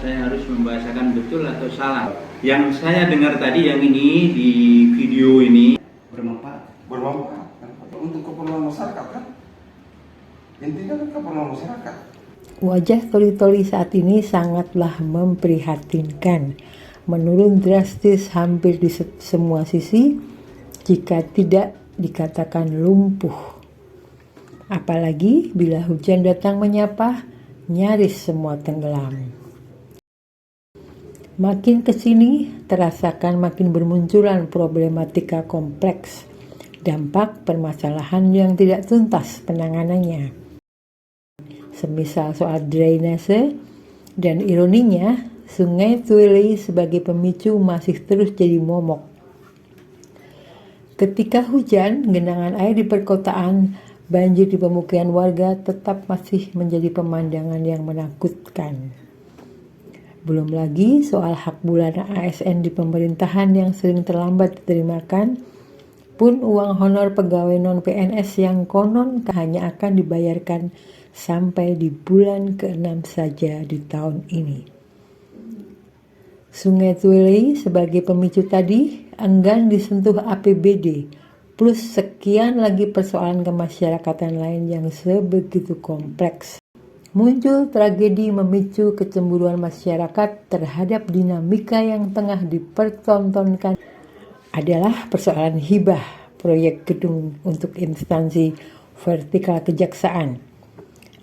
saya harus membahasakan betul atau salah. Yang saya dengar tadi yang ini di video ini bermanfaat untuk keperluan masyarakat kan? Intinya kan keperluan masyarakat. Wajah Toli-Toli saat ini sangatlah memprihatinkan, menurun drastis hampir di semua sisi, jika tidak dikatakan lumpuh. Apalagi bila hujan datang menyapa, nyaris semua tenggelam. Makin kesini, terasakan makin bermunculan problematika kompleks, dampak permasalahan yang tidak tuntas penanganannya. Semisal soal drainase, dan ironinya, Sungai Tuili sebagai pemicu masih terus jadi momok. Ketika hujan, genangan air di perkotaan, banjir di pemukiman warga tetap masih menjadi pemandangan yang menakutkan. Belum lagi soal hak bulanan ASN di pemerintahan yang sering terlambat diterimakan, pun uang honor pegawai non-PNS yang konon hanya akan dibayarkan sampai di bulan ke-6 saja di tahun ini. Sungai Tuili sebagai pemicu tadi enggan disentuh APBD, plus sekian lagi persoalan kemasyarakatan lain yang sebegitu kompleks. Muncul tragedi memicu kecemburuan masyarakat terhadap dinamika yang tengah dipertontonkan adalah persoalan hibah proyek gedung untuk instansi vertikal kejaksaan.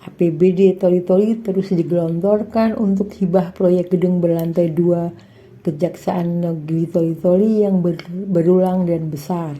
APBD Toli-Toli terus digelontorkan untuk hibah proyek gedung berlantai 2 Kejaksaan Negeri Toli-Toli yang berulang dan besar.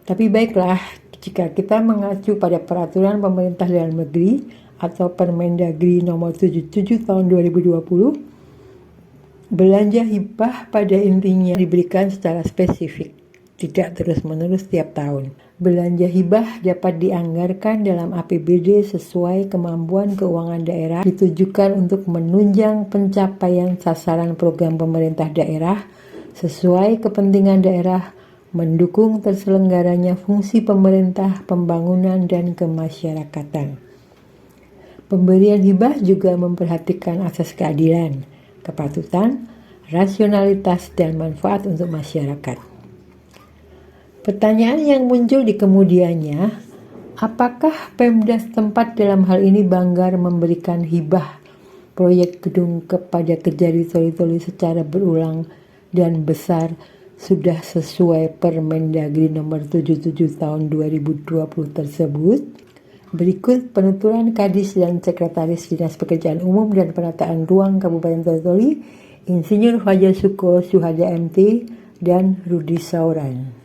Tapi baiklah, jika kita mengacu pada peraturan pemerintah dalam negeri atau Permendagri nomor 77 tahun 2020, belanja hibah pada intinya diberikan secara spesifik, tidak terus-menerus setiap tahun. Belanja hibah dapat dianggarkan dalam APBD sesuai kemampuan keuangan daerah, ditujukan untuk menunjang pencapaian sasaran program pemerintah daerah sesuai kepentingan daerah, mendukung terselenggaranya fungsi pemerintah, pembangunan, dan kemasyarakatan. Pemberian hibah juga memperhatikan asas keadilan, kepatutan, rasionalitas, dan manfaat untuk masyarakat. Pertanyaan yang muncul di kemudiannya, apakah Pemda setempat dalam hal ini Banggar memberikan hibah proyek gedung kepada Kejari Toli-Toli secara berulang dan besar sudah sesuai Permendagri nomor 77 tahun 2020 tersebut? Berikut penuturan Kadis dan Sekretaris Dinas Pekerjaan Umum dan Penataan Ruang Kabupaten Toli-Toli, Insinyur Fajar Suko Suhada MT dan Rudi Sauran.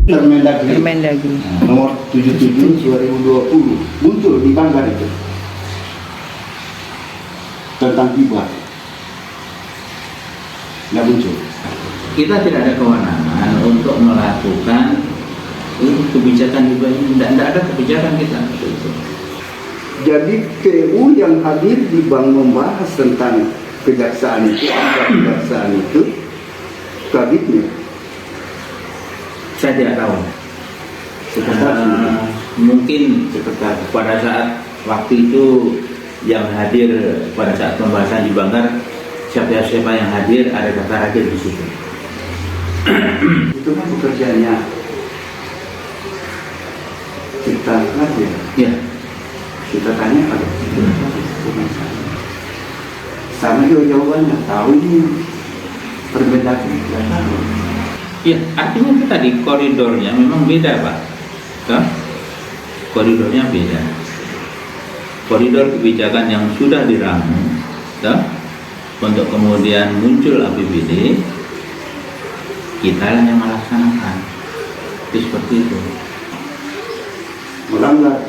Permendagri nomor 77 2020 muncul di Banggar itu tentang hibah. Nggak muncul. kita tidak ada kewenangan untuk melakukan kebijakan hibah ini. Tidak ada kebijakan kita. Jadi PU yang hadir di bank membahas tentang kejaksaan itu, kabitnya. Saya tidak tahu. Mungkin pada saat waktu itu yang hadir pada saat pembahasan di Banggar, siapa yang hadir, ada kata hadir di situ. Itu kan pekerjaannya kita hadir. Ya. Kita tanya pada sama juga jawabannya, tahu ini perbedaan tidak tahu. Ya, artinya itu tadi koridornya memang beda, Pak. Koridornya beda. Koridor kebijakan yang sudah diramu, untuk kemudian muncul APBD, kita yang melaksanakan. Itu seperti itu. Melanggar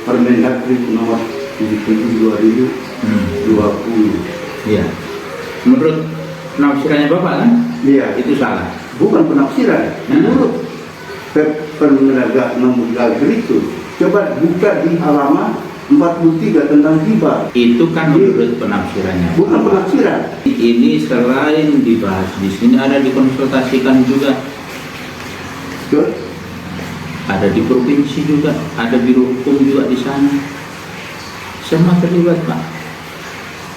Permendagri nomor 77 2020. Iya. Menurut penafsirannya Bapak kan? Iya. Itu salah. Bukan penafsiran. Menurut Permendagri itu, coba buka di halaman 43 tentang hibah. Itu kan menurut penafsirannya. Bukan penafsiran. Ini selain dibahas di sini, ada dikonsultasikan juga. Betul? Ada ada di provinsi juga, ada biro hukum juga di sana. Semua terlibat Pak.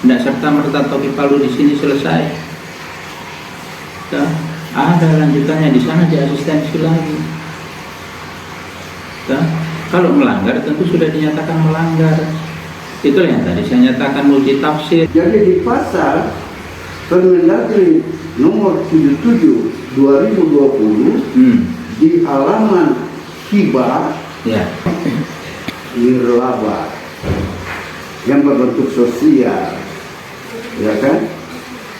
Tidak serta merta Toki Palu di sini selesai. Ya, ada lanjutannya di sana, di asistensi lagi. Ya, kalau melanggar tentu sudah dinyatakan melanggar. Itulah yang tadi saya nyatakan multi tafsir. Jadi di pasal Permendagri nomor 77 2020 di halaman hibah Ya, nirlaba yang berbentuk sosial, ya kan?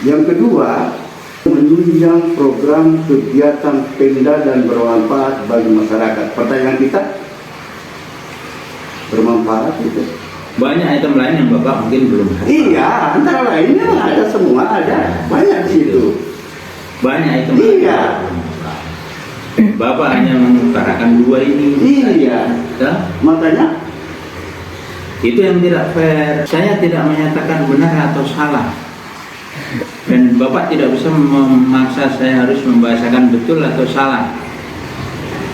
Yang kedua, menunjang program kegiatan Pemda dan bermanfaat bagi masyarakat. Pertanyaan kita, bermanfaat itu? banyak item lain yang Bapak mungkin belum hafal. Iya, antara lain memang ada, semua ada, banyak di situ. Banyak item Iya. lain. Bapak hanya mengutarakan dua ini. Iya, Ya, makanya itu yang tidak fair. Saya tidak menyatakan benar atau salah. Dan Bapak tidak bisa memaksa saya harus membahasakan betul atau salah.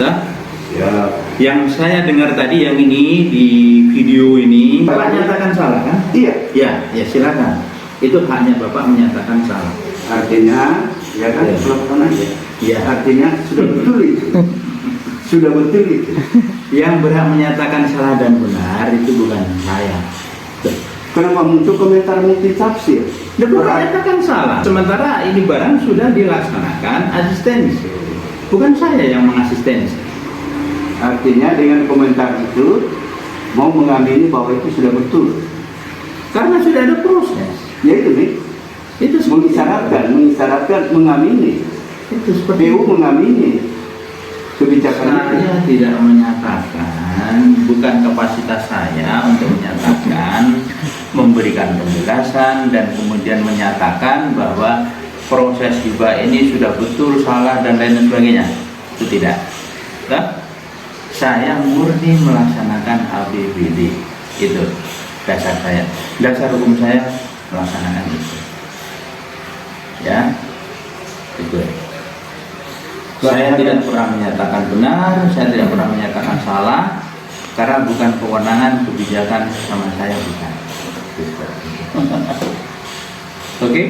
Ya? ya, Yang saya dengar tadi yang ini di video ini Bapak nyatakan salah kan? iya, Ya silakan. Itu haknya Bapak menyatakan salah. artinya ya kan, Iya. pelan aja. Ya, Artinya sudah betul itu, sudah betul itu. yang berhak menyatakan salah dan benar itu bukan saya. Kenapa muncul komentar multi tafsir? Dan Bapak nyatakan salah. Sementara ini barang sudah dilaksanakan asistensi. Bukan saya yang mengasistensi. Artinya dengan komentar itu mau mengamini bahwa itu sudah betul. Karena sudah ada proses. Ya itu nih, Itu mengisyaratkan, mengamini. Itu seperti PU mengamini kebijakan itu. saya tidak menyatakan, bukan kapasitas saya untuk menyatakan, memberikan penjelasan dan kemudian menyatakan bahwa proses hibah ini sudah betul, salah dan lain sebagainya. Itu tidak. Ya? Saya murni melaksanakan APBD. Itu dasar saya. Dasar hukum saya melaksanakan itu. Ya, itu. Saya tidak pernah menyatakan benar, saya tidak pernah menyatakan salah, karena bukan kewenangan kebijakan sama saya, bukan. Oke,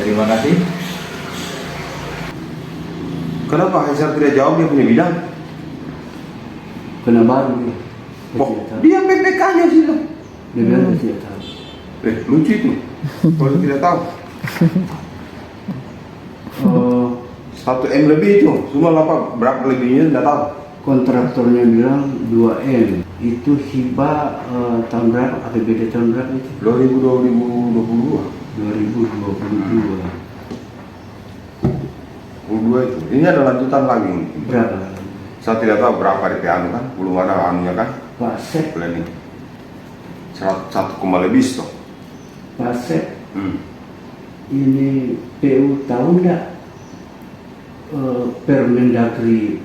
terima kasih. Kenapa Haizar tidak jawab dia punya bidang? Kena baru dia. Dia PPK-nya sih lah. Dia bilang dia tidak tahu. Lucu itu. Kalau tidak tahu. 1 M lebih itu. Cuma berapa lebihnya tidak tahu. Kontraktornya bilang 2M. Itu hibah tahun berapa? APBD tahun berapa itu? 2022. 2022. 22 itu. Ini ada lanjutan lagi. Berapa? Saya tidak tahu berapa DP anu kan. Belum ada anunya kan. Pak Sep, Planning. 1, lebih stok. Pak Sep, ini PU tahu nggak Permendagri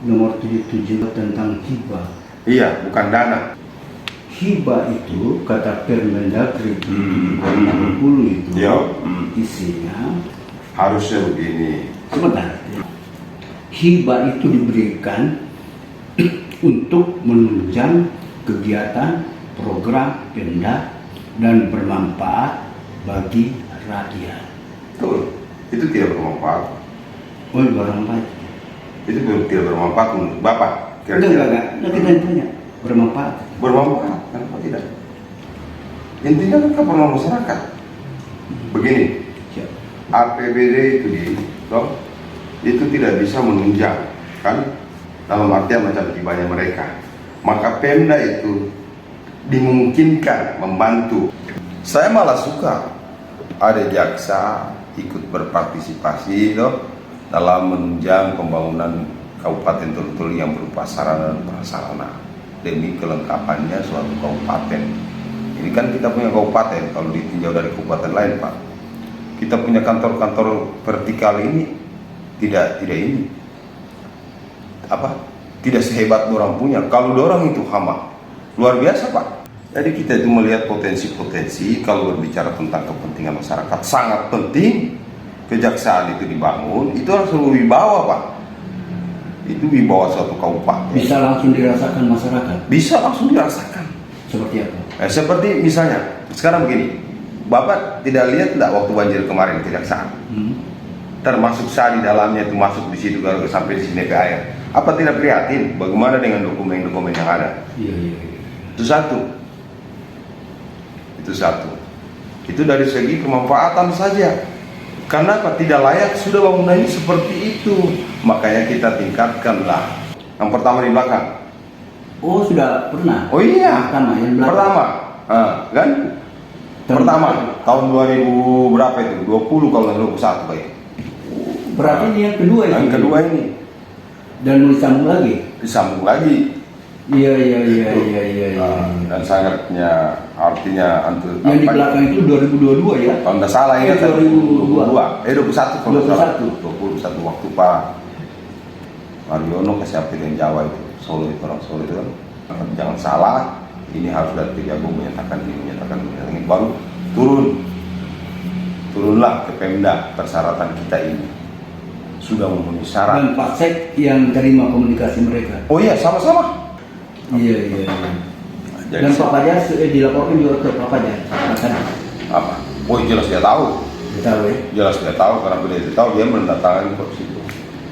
nomor 77 tentang hibah? Iya, bukan dana. Hibah itu kata Permendagri 2020 itu Iya. isinya Harusnya begini. sebentar. Hibah itu diberikan untuk menunjang kegiatan program Pemda dan bermanfaat bagi rakyat. Betul. Itu tidak bermanfaat. Oh, bermanfaat. Itu tidak bermanfaat menurut Bapak. Enggak. Nah, kita tanya, bermanfaat. Bermanfaat, kenapa tidak? Intinya kan keperluan masyarakat. Begini, Siap. APBD itu tidak bisa menunjang, kan? Dalam artian macam hibahnya mereka. Maka Pemda itu dimungkinkan membantu. Saya malah suka ada jaksa ikut berpartisipasi dalam menunjang pembangunan kabupaten Tul yang berupa sarana dan prasarana demi kelengkapannya suatu kabupaten. Ini kan kita punya kabupaten, kalau ditinjau dari kabupaten lain Pak, kita punya kantor-kantor vertikal ini tidak ini tidak sehebat orang punya. Kalau orang itu hama luar biasa Pak. Jadi kita itu melihat potensi-potensi. Kalau berbicara tentang kepentingan masyarakat sangat penting kejaksaan itu dibangun. Itu harus berwibawa Pak. itu di bawah suatu kabupaten. Bisa langsung dirasakan masyarakat. Bisa langsung dirasakan. Seperti apa? Seperti misalnya sekarang begini, Bapak tidak lihat tidak waktu banjir kemarin Kejaksaan, termasuk saya di dalamnya itu masuk di situ kalau sampai di sini ke air. Apa tidak prihatin? Bagaimana dengan dokumen-dokumen yang ada? Iya. Itu satu. Itu dari segi kemanfaatan saja. Karena apa? Tidak layak sudah bangunannya seperti itu. Makanya kita tingkatkanlah. Yang pertama di belakang. Oh, sudah pernah? Oh iya. Yang belakang. Pertama, kan? Pertama tahun 2000 berapa itu? 20 kalau 21 baik. Berarti ini yang kedua ini. Yang kedua ini. Dan mau disambung lagi? Disambung lagi. Iya. Dan sangatnya artinya yang di belakang itu 2022 ya? Kalau tidak salah ini 2022. 21 kalau tidak salah. 21 waktu Pak Mariono ke Siapin Jawa itu, Solo itu, orang Solo itu kan. Jangan salah, ini harus dari Kejagung menyatakan ini, baru turunlah ke Pemda persyaratan kita ini sudah memenuhi syarat. Dan Pak Sek yang terima komunikasi mereka. Oh iya, sama-sama. Iya. Jadi Dan Pak Fajar dilaporkan juga ke Pak Fajar. apa? Oh jelas dia tahu. Tahu ya? Jelas dia tahu karena beliau itu tahu, dia menandatangani kok situ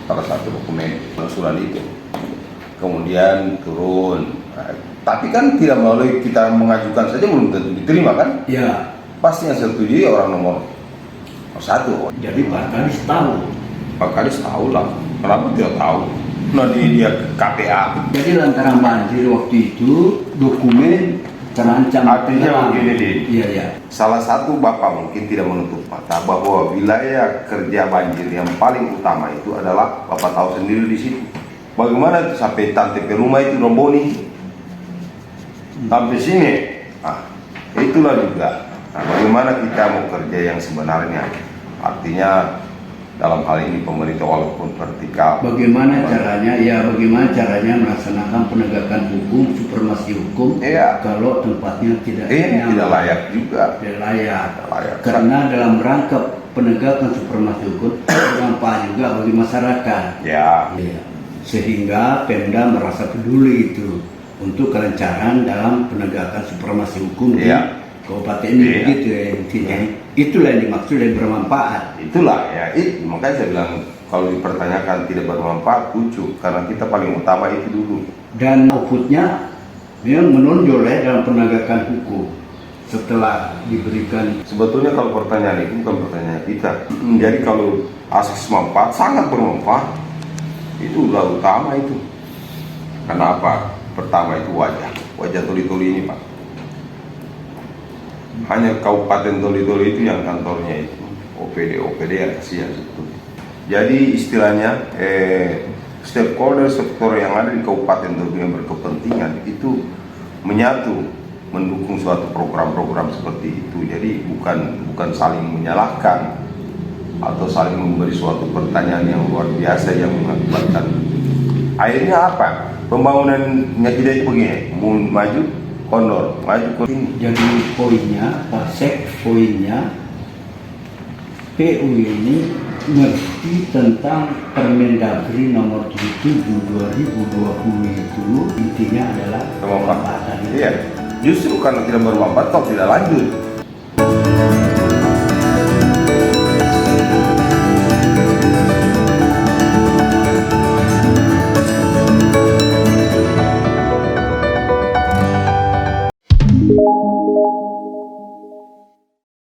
salah satu dokumen usulan itu. Kemudian turun. Nah, tapi kan tidak melalui kita mengajukan saja belum tentu diterima kan? Iya. Pasti yang setujui orang nomor satu. Jadi Pak Kadis tahu. Pak Kadis tahu lah. Kenapa tidak tahu? Nah dia KPA. Jadi lantaran banjir waktu itu dokumen terancam. Artinya begini Di. Iya. Salah satu Bapak mungkin tidak menutup mata bahwa wilayah kerja banjir yang paling utama itu adalah Bapak tahu sendiri di situ. Bagaimana sampai tante ke rumah itu romboni sampai sini. Nah, itulah juga. Nah, bagaimana kita mau kerja yang sebenarnya? Artinya dalam hal ini pemerintah walaupun vertikal. Bagaimana caranya melaksanakan penegakan hukum, supremasi hukum, Iya. kalau tempatnya tidak Tidak layak juga. Tidak layak. Layak. Karena dalam rangka penegakan supremasi hukum berdampak juga bagi masyarakat. Ya. Iya. Sehingga Pemda merasa peduli itu untuk kelancaran dalam penegakan supremasi hukum di Iya. kabupaten ini, Iya. begitu ya intinya. Itulah yang dimaksud dan bermanfaat. Itulah ya, makanya saya bilang kalau dipertanyakan tidak bermanfaat, lucu karena kita paling utama itu dulu. Dan outputnya yang menonjol ya dalam penegakan hukum setelah diberikan. Sebetulnya kalau pertanyaan itu bukan pertanyaan kita. Jadi kalau asas manfaat sangat bermanfaat, itu udah utama itu. Karena apa? Pertama itu wajah Toli-Toli ini Pak. Hanya Kabupaten Toli-Toli itu yang kantornya itu OPD yang kasihan sebetulnya. Jadi istilahnya stakeholder yang ada di Kabupaten Toli yang berkepentingan itu menyatu mendukung suatu program-program seperti itu. Jadi bukan saling menyalahkan atau saling memberi suatu pertanyaan yang luar biasa yang mengakibatkan akhirnya apa? Pembangunannya kita itu begini, maju kondor, maju ke sini. Jadi poinnya, Pak Sek, poinnya PU ini ngerti tentang Permendagri nomor 77 2020 itu intinya adalah Iya, justru karena tidak bermanfaat kalau tidak lanjut.